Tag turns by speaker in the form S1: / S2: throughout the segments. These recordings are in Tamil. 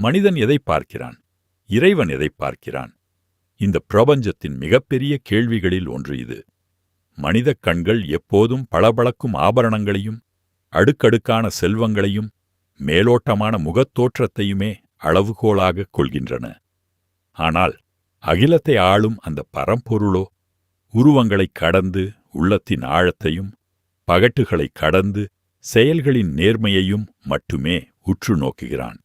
S1: மனிதன் எதை பார்க்கிறான்? இறைவன் எதை பார்க்கிறான்? இந்த பிரபஞ்சத்தின் மிகப்பெரிய கேள்விகளில் ஒன்று இது. மனிதக் கண்கள் எப்போதும் பளபளக்கும் ஆபரணங்களையும் அடுக்கடுக்கான செல்வங்களையும் மேலோட்டமான முகத்தோற்றத்தையுமே அளவுகோலாகக் கொள்கின்றன. ஆனால் அகிலத்தை ஆளும் அந்த பரம்பொருளோ உருவங்களைக் கடந்து உள்ளத்தின் ஆழத்தையும் பகட்டுகளைக் கடந்து செயல்களின் நேர்மையையும் மட்டுமே உற்று நோக்குகிறான்.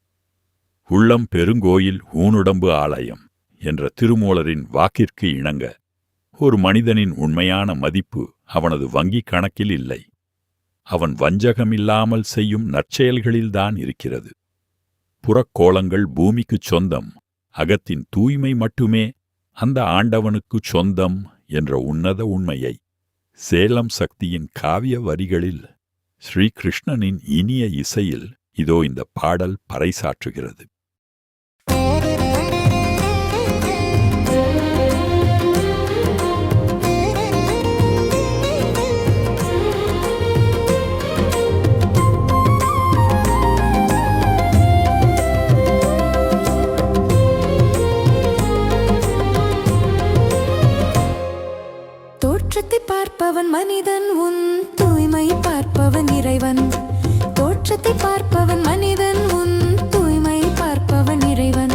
S1: உள்ளம் பெருங்கோயில் ஊனுடம்பு ஆலயம் என்ற திருமூலரின் வாக்கிற்கு இணங்க ஒரு மனிதனின் உண்மையான மதிப்பு அவனது வங்கிக் கணக்கில் இல்லை, அவன் வஞ்சகமில்லாமல் செய்யும் நற்செயல்களில்தான் இருக்கிறது. புறக்கோளங்கள் பூமிக்குச் சொந்தம், அகத்தின் தூய்மை மட்டுமே அந்த ஆண்டவனுக்குச் சொந்தம் என்ற உன்னத உண்மையை சேலம் சக்தியின் காவிய வரிகளில் ஸ்ரீகிருஷ்ணனின் இனிய இசையில் இதோ இந்த பாடல் பறைசாற்றுகிறது.
S2: தோற்றத்தை பார்ப்பவன் மனிதன், உன் தூய்மை பார்ப்பவன் இறைவன். தோற்றத்தை பார்ப்பவன் மனிதன், உன் தூய்மை பார்ப்பவன் இறைவன்.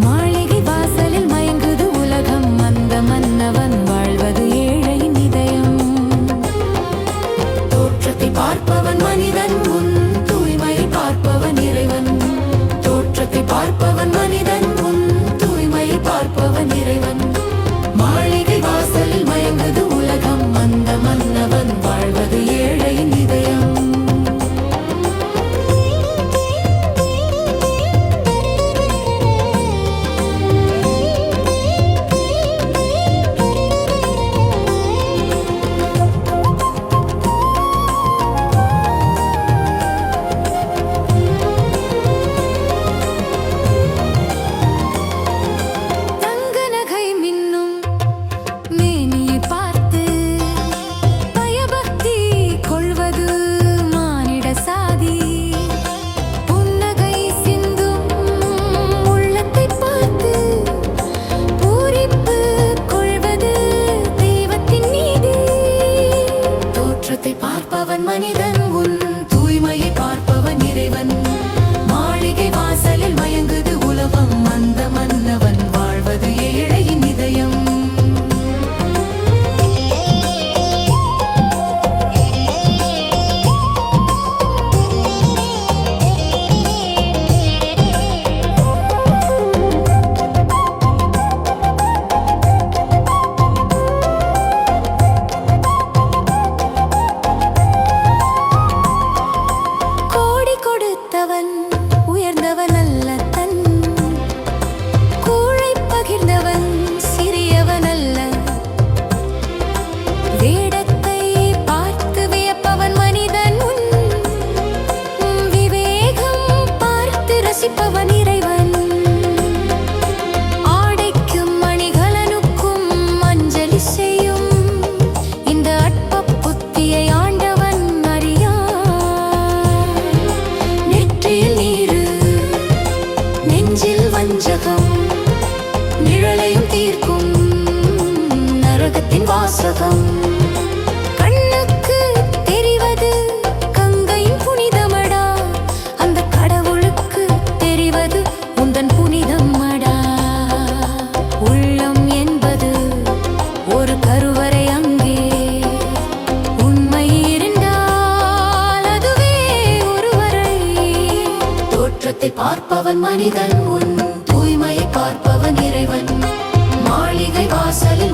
S2: மாளிகை வாசலில் மயங்குது உலகம், அந்த மன்னவன் வாழ்வது ஏழையின் இதயம். தோற்றத்தை பார்ப்பவன் மனிதன், உன் தூய்மை பார்ப்பவன் இறைவன். தோற்றத்தை பார்ப்பவன் மனிதன், உன் தூய்மை பார்ப்பவன் இறைவன். மாளிகை வாசலில் மயங்குது உலகம், அந்த மன்னவன் வாழ்வது ஏழையின் இதயம். பார்ப்பவன் மனிதன், உன் தூய்மையை பார்ப்பவன் இறைவன். மாளிகை வாசலில் மயங்குது உலகம், அந்த மன்னவன் வாழ்வது ஏழையின் இதயம். உயர்ந்தவன் அல்ல, தன் கூழை பகிர்ந்தவன் சிறியவன் அல்ல. வேடத்தை பார்த்து வியப்பவன் மனிதன், உன் விவேகம் பார்த்து ரசிப்பவன் இறைவன். ஆடைக்கும் மணிகலனுக்கும் அஞ்சலி செய்யும் இந்த அற்ப புத்தியை ஆண்டவன் அறியா. வஞ்சகம் நிழலையும் தீர்க்கும் நரகத்தின் வாசகம். கண்ணுக்கு தெரிவது கங்கையின் புனிதமடா, அந்த கடவுளுக்கு தெரிவது உந்தன் புனிதமடா. உள்ளம் என்பது ஒரு கருவறை, அங்கே உண்மை இருந்தால் அதுவே ஒருவரை. தோற்றத்தை பார்ப்பவன் மனிதன், உன் தூய்மையை பார்ப்பவன் இறைவன். மாளிகை வாசலில்